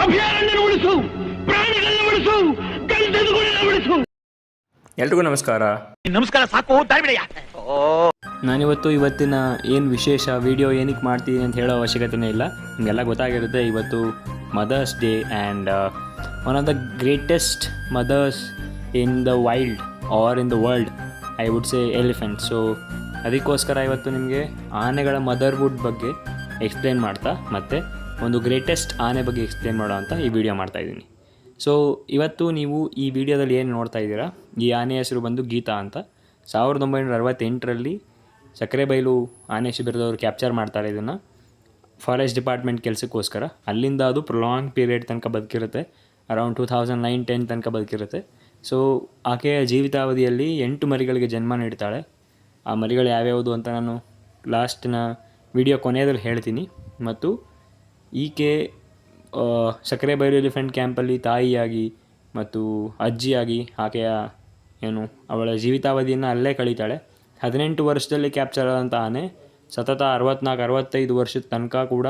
ಅಭಯಾರಣ್ಯ ಉಳಿಸು, ಪ್ರಾಣಿಗಳನ್ನ ಉಳಿಸು, ಗಂಧದಗುಳಿನ ಉಳಿಸು. ಎಲ್ರಿಗೂ ನಮಸ್ಕಾರ. ನಮಸ್ಕಾರ ಸಾಕು, ತಾಳ್ಬಿಡಯ್ಯ. ನಾನಿವತ್ತು ಇವತ್ತಿನ ಏನು ವಿಶೇಷ ವಿಡಿಯೋ ಏನಕ್ಕೆ ಮಾಡ್ತೀನಿ ಅಂತ ಹೇಳೋ ಅವಶ್ಯಕತೆಯೇ ಇಲ್ಲ, ನಿಮಗೆಲ್ಲ ಗೊತ್ತಾಗಿರುತ್ತೆ. ಇವತ್ತು mother's day and one of the greatest mothers in the wild or in the world, I would say elephant. So ಅದಕ್ಕೋಸ್ಕರ ಇವತ್ತು ನಿಮಗೆ ಆನೆಗಳ ಮದರ್ಹುಡ್ ಬಗ್ಗೆ ಎಕ್ಸ್ಪ್ಲೇನ್ ಮಾಡ್ತಾ ಮತ್ತು ಒಂದು ಗ್ರೇಟೆಸ್ಟ್ ಆನೆ ಬಗ್ಗೆ ಎಕ್ಸ್ಪ್ಲೇನ್ ಮಾಡೋ ಅಂತ ಈ ವಿಡಿಯೋ ಮಾಡ್ತಾಯಿದ್ದೀನಿ. ಸೊ ಇವತ್ತು ನೀವು ಈ ವಿಡಿಯೋದಲ್ಲಿ ಏನು ನೋಡ್ತಾ ಇದ್ದೀರಾ, ಈ ಆನೆ ಹೆಸರು ಬಂದು ಗೀತಾ ಅಂತ. 1968ರಲ್ಲಿ ಸಕ್ಕರೆಬೈಲು ಆನೆ ಶಿಬಿರದವರು ಕ್ಯಾಪ್ಚರ್ ಮಾಡ್ತಾರೆ ಇದನ್ನು ಫಾರೆಸ್ಟ್ ಡಿಪಾರ್ಟ್ಮೆಂಟ್ ಕೆಲಸಕ್ಕೋಸ್ಕರ. ಅಲ್ಲಿಂದ ಅದು ಪ್ರೊಲಾಂಗ್ ಪೀರಿಯಡ್ ತನಕ ಬದುಕಿರುತ್ತೆ, ಅರೌಂಡ್ 2009-10 ತನಕ ಬದುಕಿರುತ್ತೆ. ಸೊ ಆಕೆಯ ಜೀವಿತಾವಧಿಯಲ್ಲಿ 8 ಮರಿಗಳಿಗೆ ಜನ್ಮ ನೀಡ್ತಾಳೆ. ಆ ಮರಿಗಳು ಯಾವ್ಯಾವುದು ಅಂತ ನಾನು ಲಾಸ್ಟಿನ ವಿಡಿಯೋ ಕೊನೆಯಲ್ಲಿ ಹೇಳ್ತೀನಿ. ಮತ್ತು ಈಕೆ ಸಕ್ಕರೆಬೈಲು ಎಲಿಫೆಂಟ್ ಕ್ಯಾಂಪಲ್ಲಿ ತಾಯಿಯಾಗಿ ಮತ್ತು ಅಜ್ಜಿಯಾಗಿ ಆಕೆಯ ಅವಳ ಜೀವಿತಾವಧಿಯನ್ನು ಅಲ್ಲೇ ಕಳೀತಾಳೆ. 18 ವರ್ಷದಲ್ಲಿ ಕ್ಯಾಪ್ಚರ್ ಆದಂಥ ಆನೆ ಸತತ 64-65 ವರ್ಷದ ತನಕ ಕೂಡ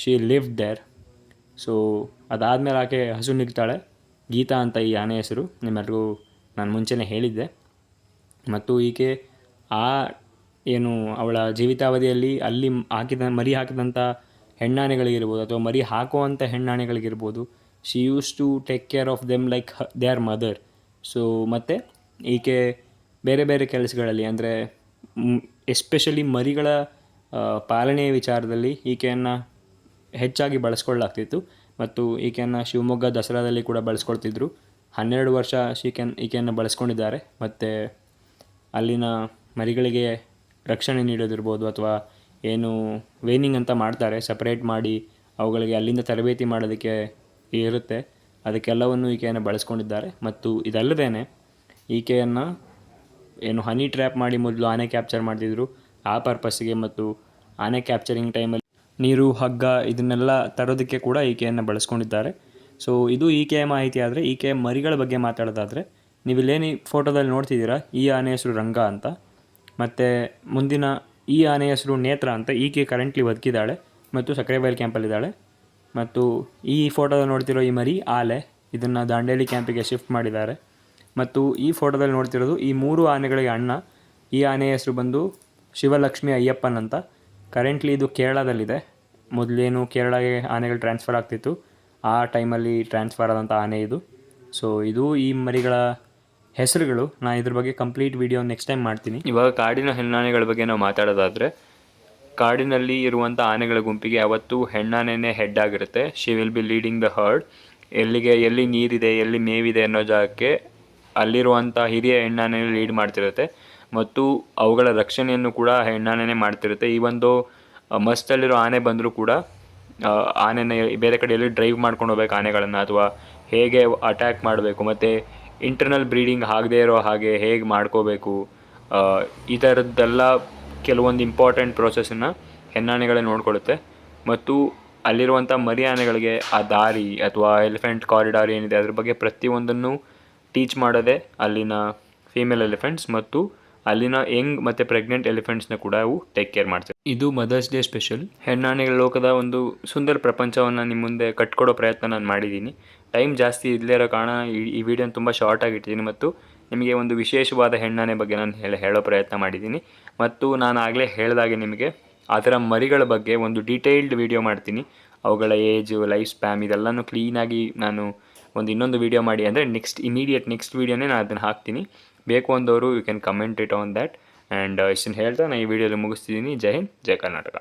ಶಿ ಲಿವ್ಡ್ ದೇರ್. ಸೊ ಅದಾದಮೇಲೆ ಆಕೆ ಹಸು ನಿಲ್ತಾಳೆ. ಗೀತಾ ಅಂತ ಈ ಆನೆ ಹೆಸರು, ನಿಮ್ಮೆಲ್ಲರಿಗೂ ನಾನು ಮುಂಚೆನೇ ಹೇಳಿದ್ದೆ. ಮತ್ತು ಈಕೆ ಅವಳ ಜೀವಿತಾವಧಿಯಲ್ಲಿ ಅಲ್ಲಿ ಮರಿ ಹಾಕಿದಂಥ ಹೆಣ್ಣಾನೆಗಳಿಗಿರ್ಬೋದು ಅಥವಾ ಮರಿ ಹಾಕುವಂಥ ಹೆಣ್ಣಾನೆಗಳಿಗಿರ್ಬೋದು, she used to take care of them like they are mother. So ಮತ್ತು ಈಕೆ ಬೇರೆ ಬೇರೆ ಕೆಲಸಗಳಲ್ಲಿ, ಅಂದರೆ ಎಸ್ಪೆಷಲಿ ಮರಿಗಳ ಪಾಲನೆಯ ವಿಚಾರದಲ್ಲಿ ಈಕೆಯನ್ನು ಹೆಚ್ಚಾಗಿ ಬಳಸ್ಕೊಳ್ಳಾಗ್ತಿತ್ತು. ಮತ್ತು ಈಕೆಯನ್ನು ಶಿವಮೊಗ್ಗ ದಸರಾದಲ್ಲಿ ಕೂಡ ಬಳಸ್ಕೊಳ್ತಿದ್ರು. 12 ವರ್ಷ ಈಕೆಯನ್ನು ಬಳಸ್ಕೊಂಡಿದ್ದಾರೆ. ಮತ್ತು ಅಲ್ಲಿನ ಮರಿಗಳಿಗೆ ರಕ್ಷಣೆ ನೀಡೋದಿರ್ಬೋದು ಅಥವಾ ವೇನಿಂಗ್ ಅಂತ ಮಾಡ್ತಾರೆ, ಸಪ್ರೇಟ್ ಮಾಡಿ ಅವುಗಳಿಗೆ ಅಲ್ಲಿಂದ ತರಬೇತಿ ಮಾಡೋದಕ್ಕೆ ಇರುತ್ತೆ, ಅದಕ್ಕೆಲ್ಲವನ್ನು ಈಕೆಯನ್ನು ಬಳಸ್ಕೊಂಡಿದ್ದಾರೆ. ಮತ್ತು ಇದಲ್ಲದೇ ಈಕೆಯನ್ನು ಹನಿ ಟ್ರ್ಯಾಪ್ ಮಾಡಿ ಮೊದಲು ಆನೆ ಕ್ಯಾಪ್ಚರ್ ಮಾಡ್ತಿದ್ರು, ಆ ಪರ್ಪಸ್ಸಿಗೆ. ಮತ್ತು ಆನೆ ಕ್ಯಾಪ್ಚರಿಂಗ್ ಟೈಮಲ್ಲಿ ನೀರು, ಹಗ್ಗ ಇದನ್ನೆಲ್ಲ ತರೋದಕ್ಕೆ ಕೂಡ ಈಕೆಯನ್ನು ಬಳಸ್ಕೊಂಡಿದ್ದಾರೆ. ಸೊ ಇದು ಈಕೆಯ ಮಾಹಿತಿ. ಆದರೆ ಈಕೆಯ ಮರಿಗಳ ಬಗ್ಗೆ ಮಾತಾಡೋದಾದರೆ, ನೀವಿಲ್ಲೇನು ಫೋಟೋದಲ್ಲಿ ನೋಡ್ತಿದ್ದೀರಾ, ಈ ಆನೆ ಹೆಸರು ರಂಗ ಅಂತ. ಮತ್ತು ಮುಂದಿನ ಈ ಆನೆ ಹೆಸರು ನೇತ್ರ ಅಂತ. ಈಕೆ ಕರೆಂಟ್ಲಿ ಬದುಕಿದ್ದಾಳೆ ಮತ್ತು ಸಕ್ಕರೆಬೈಲು ಕ್ಯಾಂಪಲ್ಲಿದ್ದಾಳೆ. ಮತ್ತು ಈ ಫೋಟೋದಲ್ಲಿ ನೋಡ್ತಿರೋ ಈ ಮರಿ ಆಲೆ, ಇದನ್ನು ದಾಂಡೇಲಿ ಕ್ಯಾಂಪಿಗೆ ಶಿಫ್ಟ್ ಮಾಡಿದ್ದಾರೆ. ಮತ್ತು ಈ ಫೋಟೋದಲ್ಲಿ ನೋಡ್ತಿರೋದು ಈ 3 ಆನೆಗಳಿಗೆ ಅಣ್ಣ. ಈ ಆನೆ ಹೆಸರು ಬಂದು ಶಿವಲಕ್ಷ್ಮಿ ಅಯ್ಯಪ್ಪನ್ ಅಂತ. ಕರೆಂಟ್ಲಿ ಇದು ಕೇರಳದಲ್ಲಿದೆ. ಮೊದಲೇನು ಕೇರಳಗೆ ಆನೆಗಳು ಟ್ರಾನ್ಸ್ಫರ್ ಆಗ್ತಿತ್ತು, ಆ ಟೈಮಲ್ಲಿ ಟ್ರಾನ್ಸ್ಫರ್ ಆದಂಥ ಆನೆ ಇದು. ಸೊ ಇದು ಈ ಮರಿಗಳ ಹೆಸರುಗಳು. ನಾನು ಇದ್ರ ಬಗ್ಗೆ ಕಂಪ್ಲೀಟ್ ವಿಡಿಯೋ ನೆಕ್ಸ್ಟ್ ಟೈಮ್ ಮಾಡ್ತೀನಿ. ಇವಾಗ ಕಾಡಿನ ಹೆಣ್ಣಾನೆಗಳ ಬಗ್ಗೆ ನಾವು ಮಾತಾಡೋದಾದರೆ, ಕಾಡಿನಲ್ಲಿ ಇರುವಂಥ ಆನೆಗಳ ಗುಂಪಿಗೆ ಯಾವತ್ತೂ ಹೆಣ್ಣಾನೆನೇ ಹೆಡ್ ಆಗಿರುತ್ತೆ. She will be leading the heard. ಎಲ್ಲಿ ನೀರಿದೆ, ಎಲ್ಲಿ ಮೇವಿದೆ ಅನ್ನೋ ಜಾಗಕ್ಕೆ ಅಲ್ಲಿರುವಂಥ ಹಿರಿಯ ಹೆಣ್ಣಾನೆ ಲೀಡ್ ಮಾಡ್ತಿರುತ್ತೆ. ಮತ್ತು ಅವುಗಳ ರಕ್ಷಣೆಯನ್ನು ಕೂಡ ಹೆಣ್ಣಾನೆನೇ ಮಾಡ್ತಿರುತ್ತೆ. ಈ ಒಂದು ಮಸ್ತಲ್ಲಿರೋ ಆನೆ ಬಂದರೂ ಕೂಡ ಆನೆನ ಬೇರೆ ಕಡೆಯಲ್ಲಿ ಡ್ರೈವ್ ಮಾಡ್ಕೊಂಡು ಹೋಗ್ಬೇಕು ಆನೆಗಳನ್ನು, ಅಥವಾ ಹೇಗೆ ಅಟ್ಯಾಕ್ ಮಾಡಬೇಕು, ಮತ್ತು ಇಂಟರ್ನಲ್ ಬ್ರೀಡಿಂಗ್ ಆಗದೇ ಇರೋ ಹಾಗೆ ಹೇಗೆ ಮಾಡ್ಕೋಬೇಕು, ಈ ಥರದ್ದೆಲ್ಲ ಕೆಲವೊಂದು ಇಂಪಾರ್ಟೆಂಟ್ ಪ್ರೋಸೆಸ್ಸನ್ನು ಹೆಣ್ಣಾನೆಗಳೇ ನೋಡ್ಕೊಳ್ಳುತ್ತೆ. ಮತ್ತು ಅಲ್ಲಿರುವಂಥ ಮರಿ ಆನೆಗಳಿಗೆ ಆ ದಾರಿ ಅಥವಾ ಎಲಿಫೆಂಟ್ ಕಾರಿಡಾರ್ ಏನಿದೆ ಅದ್ರ ಬಗ್ಗೆ ಪ್ರತಿಯೊಂದನ್ನು ಟೀಚ್ ಮಾಡೋದೇ ಅಲ್ಲಿನ ಫೀಮೇಲ್ ಎಲಿಫೆಂಟ್ಸ್. ಮತ್ತು ಅಲ್ಲಿನ ಯಂಗ್ ಮತ್ತು ಪ್ರೆಗ್ನೆಂಟ್ ಎಲಿಫೆಂಟ್ಸ್ನ ಕೂಡ ಅವು ಟೇಕ್ ಕೇರ್ ಮಾಡ್ತವೆ. ಇದು ಮದರ್ಸ್ ಡೇ ಸ್ಪೆಷಲ್. ಹೆಣ್ಣಾನೆಗಳ ಲೋಕದ ಒಂದು ಸುಂದರ ಪ್ರಪಂಚವನ್ನು ನಿಮ್ಮ ಮುಂದೆ ಕಟ್ಕೊಡೋ ಪ್ರಯತ್ನ ನಾನು ಮಾಡಿದ್ದೀನಿ. ಟೈಮ್ ಜಾಸ್ತಿ ಇಲ್ಲದೇ ಇರೋ ಕಾರಣ ಈ ವಿಡಿಯೋನ ತುಂಬ ಶಾರ್ಟ್ ಆಗಿಟ್ಟಿದ್ದೀನಿ. ಮತ್ತು ನಿಮಗೆ ಒಂದು ವಿಶೇಷವಾದ ಹೆಣ್ಣಾನೆ ಬಗ್ಗೆ ನಾನು ಹೇಳೋ ಪ್ರಯತ್ನ ಮಾಡಿದ್ದೀನಿ. ಮತ್ತು ನಾನು ಆಗಲೇ ಹೇಳಿದಾಗೆ ನಿಮಗೆ ಅದರ ಮರಿಗಳ ಬಗ್ಗೆ ಒಂದು ಡೀಟೇಲ್ಡ್ ವಿಡಿಯೋ ಮಾಡ್ತೀನಿ. ಅವುಗಳ ಏಜು, ಲೈಫ್ ಸ್ಪ್ಯಾಮ್ ಇದೆಲ್ಲನೂ ಕ್ಲೀನಾಗಿ ನಾನು ಇನ್ನೊಂದು ವಿಡಿಯೋ ಮಾಡಿ, ಅಂದರೆ ನೆಕ್ಸ್ಟ್ ವಿಡಿಯೋನೇ ನಾನು ಅದನ್ನು ಹಾಕ್ತೀನಿ. ಬೇಕು ಅಂದವರು you can comment it on that. And ಇಷ್ಟನ್ನು ಹೇಳ್ತಾ ನಾನು ಈ ವಿಡಿಯೋದಲ್ಲಿ ಮುಗಿಸ್ತಿದ್ದೀನಿ. ಜೈ ಹಿಂದ್, ಜೈ ಕರ್ನಾಟಕ.